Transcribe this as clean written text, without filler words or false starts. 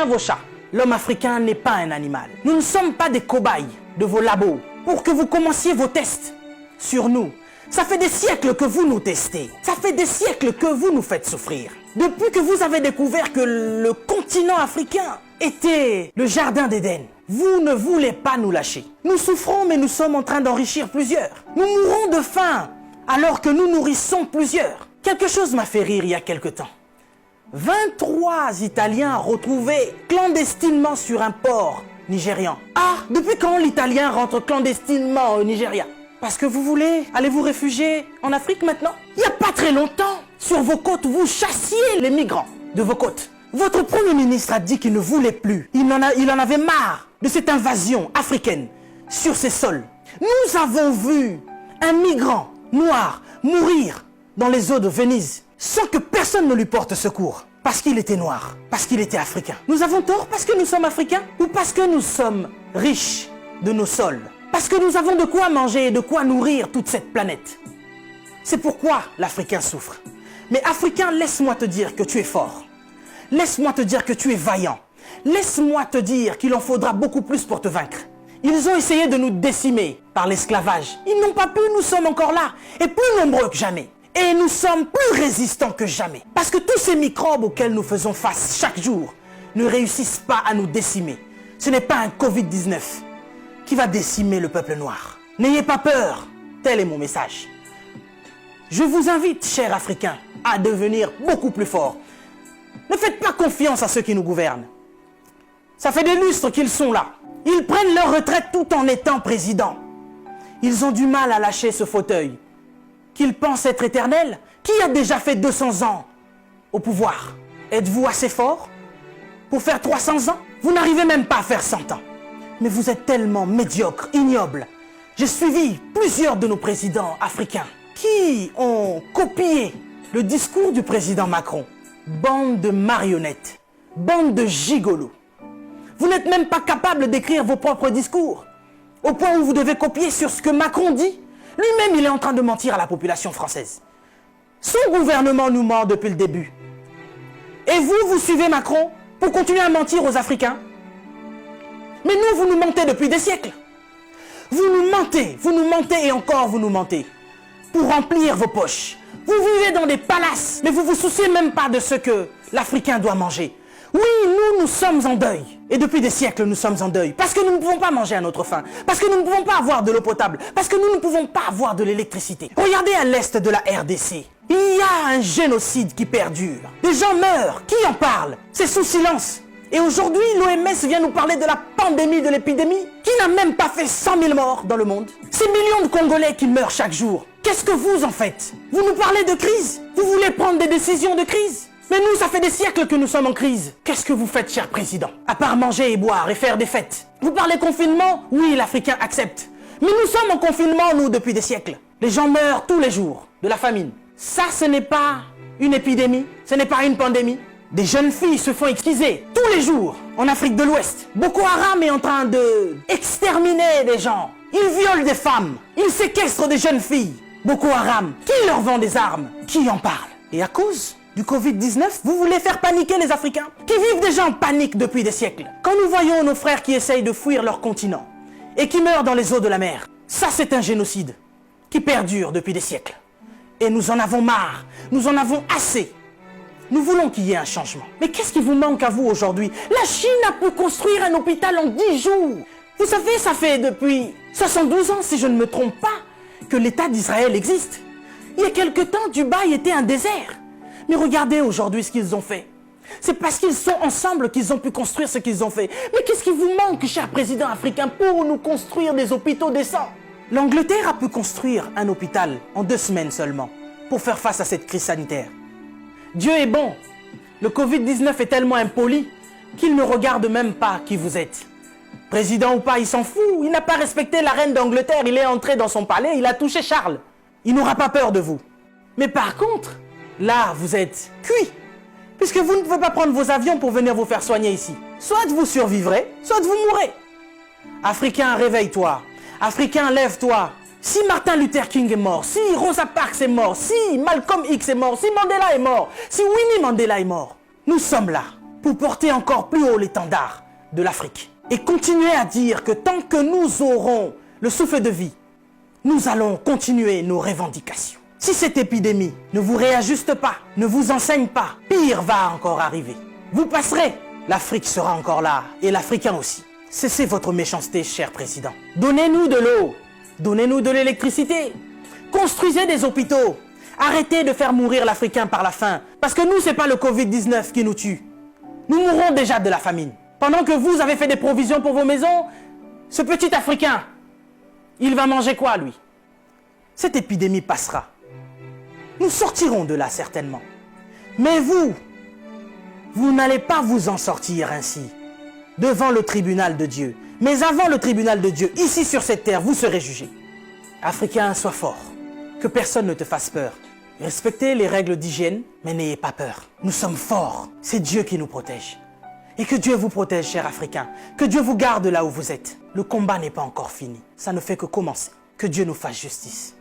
chiens, vos chats. L'homme africain n'est pas un animal. Nous ne sommes pas des cobayes de vos labos pour que vous commenciez vos tests sur nous. Ça fait des siècles que vous nous testez. Ça fait des siècles que vous nous faites souffrir. Depuis que vous avez découvert que le continent africain était le jardin d'Éden, vous ne voulez pas nous lâcher. Nous souffrons, mais nous sommes en train d'enrichir plusieurs. Nous mourrons de faim alors que nous nourrissons plusieurs. Quelque chose m'a fait rire il y a quelque temps. 23 Italiens retrouvés clandestinement sur un port nigérian. Ah, depuis quand l'Italien rentre clandestinement au Nigeria? Parce que vous voulez aller vous réfugier en Afrique maintenant? Il n'y a pas très longtemps, sur vos côtes, vous chassiez les migrants de vos côtes. Votre Premier ministre a dit qu'il ne voulait plus. Il en avait marre de cette invasion africaine sur ses sols. Nous avons vu un migrant noir mourir dans les eaux de Venise sans que personne ne lui porte secours. Parce qu'il était noir, parce qu'il était africain. Nous avons tort parce que nous sommes africains ou parce que nous sommes riches de nos sols? Parce que nous avons de quoi manger et de quoi nourrir toute cette planète. C'est pourquoi l'Africain souffre. Mais Africain, laisse-moi te dire que tu es fort. Laisse-moi te dire que tu es vaillant. Laisse-moi te dire qu'il en faudra beaucoup plus pour te vaincre. Ils ont essayé de nous décimer par l'esclavage. Ils n'ont pas pu, nous sommes encore là, et plus nombreux que jamais. Et nous sommes plus résistants que jamais. Parce que tous ces microbes auxquels nous faisons face chaque jour ne réussissent pas à nous décimer. Ce n'est pas un Covid-19 qui va décimer le peuple noir. N'ayez pas peur, tel est mon message. Je vous invite, chers Africains, à devenir beaucoup plus forts. Ne faites pas confiance à ceux qui nous gouvernent. Ça fait des lustres qu'ils sont là. Ils prennent leur retraite tout en étant présidents. Ils ont du mal à lâcher ce fauteuil qu'ils pensent être éternel. Qui a déjà fait 200 ans au pouvoir? Êtes-vous assez fort pour faire 300 ans? Vous n'arrivez même pas à faire 100 ans. Mais vous êtes tellement médiocre, ignoble. J'ai suivi plusieurs de nos présidents africains qui ont copié le discours du président Macron. Bande de marionnettes, bande de gigolos. Vous n'êtes même pas capable d'écrire vos propres discours, au point où vous devez copier sur ce que Macron dit. Lui-même, il est en train de mentir à la population française. Son gouvernement nous ment depuis le début. Et vous, vous suivez Macron pour continuer à mentir aux Africains? Mais nous, vous nous mentez depuis des siècles. Vous nous mentez et encore vous nous mentez. Pour remplir vos poches. Vous vivez dans des palaces, mais vous ne vous souciez même pas de ce que l'Africain doit manger. Oui, nous sommes en deuil. Et depuis des siècles, nous sommes en deuil. Parce que nous ne pouvons pas manger à notre faim. Parce que nous ne pouvons pas avoir de l'eau potable. Parce que nous ne pouvons pas avoir de l'électricité. Regardez à l'est de la RDC. Il y a un génocide qui perdure. Des gens meurent. Qui en parle? C'est sous silence. Et aujourd'hui, l'OMS vient nous parler de la pandémie, de l'épidémie, qui n'a même pas fait 100 000 morts dans le monde. Ces millions de Congolais qui meurent chaque jour. Qu'est-ce que vous en faites? Vous nous parlez de crise? Vous voulez prendre des décisions de crise? Mais nous, ça fait des siècles que nous sommes en crise. Qu'est-ce que vous faites, cher président? À part manger et boire et faire des fêtes. Vous parlez confinement? Oui, l'Africain accepte. Mais nous sommes en confinement, nous, depuis des siècles. Les gens meurent tous les jours de la famine. Ça, ce n'est pas une épidémie, ce n'est pas une pandémie. Des jeunes filles se font exquiser tous les jours en Afrique de l'Ouest. Boko Haram est en train de exterminer des gens. Ils violent des femmes. Ils séquestrent des jeunes filles. Boko Haram, qui leur vend des armes? Qui en parle? Et à cause du Covid-19, vous voulez faire paniquer les Africains qui vivent déjà en panique depuis des siècles. Quand nous voyons nos frères qui essayent de fuir leur continent et qui meurent dans les eaux de la mer, ça c'est un génocide qui perdure depuis des siècles. Et nous en avons marre, nous en avons assez. Nous voulons qu'il y ait un changement. Mais qu'est-ce qui vous manque à vous aujourd'hui? La Chine a pu construire un hôpital en 10 jours. Vous savez, ça fait depuis 72 ans, si je ne me trompe pas, que l'État d'Israël existe. Il y a quelque temps, Dubaï était un désert. Mais regardez aujourd'hui ce qu'ils ont fait. C'est parce qu'ils sont ensemble qu'ils ont pu construire ce qu'ils ont fait. Mais qu'est-ce qui vous manque, cher président africain, pour nous construire des hôpitaux décents? L'Angleterre a pu construire un hôpital en 2 semaines seulement pour faire face à cette crise sanitaire. Dieu est bon. Le Covid-19 est tellement impoli qu'il ne regarde même pas qui vous êtes. Président ou pas, il s'en fout. Il n'a pas respecté la reine d'Angleterre. Il est entré dans son palais, il a touché Charles. Il n'aura pas peur de vous. Mais par contre, là, vous êtes cuit. Puisque vous ne pouvez pas prendre vos avions pour venir vous faire soigner ici. Soit vous survivrez, soit vous mourrez. Africain, réveille-toi. Africain, lève-toi. Si Martin Luther King est mort, si Rosa Parks est mort, si Malcolm X est mort, si Mandela est mort, si Winnie Mandela est mort, nous sommes là pour porter encore plus haut l'étendard de l'Afrique. Et continuer à dire que tant que nous aurons le souffle de vie, nous allons continuer nos revendications. Si cette épidémie ne vous réajuste pas, ne vous enseigne pas, pire va encore arriver. Vous passerez, l'Afrique sera encore là, et l'Africain aussi. Cessez votre méchanceté, cher président. Donnez-nous de l'eau, donnez-nous de l'électricité, construisez des hôpitaux, arrêtez de faire mourir l'Africain par la faim, parce que nous, ce n'est pas le Covid-19 qui nous tue. Nous mourrons déjà de la famine. Pendant que vous avez fait des provisions pour vos maisons, ce petit Africain, il va manger quoi, lui? Cette épidémie passera. Nous sortirons de là, certainement. Mais vous n'allez pas vous en sortir ainsi, devant le tribunal de Dieu. Mais avant le tribunal de Dieu, ici sur cette terre, vous serez jugés. Africain, sois fort. Que personne ne te fasse peur. Respectez les règles d'hygiène, mais n'ayez pas peur. Nous sommes forts. C'est Dieu qui nous protège. Et que Dieu vous protège, chers Africains. Que Dieu vous garde là où vous êtes. Le combat n'est pas encore fini. Ça ne fait que commencer. Que Dieu nous fasse justice.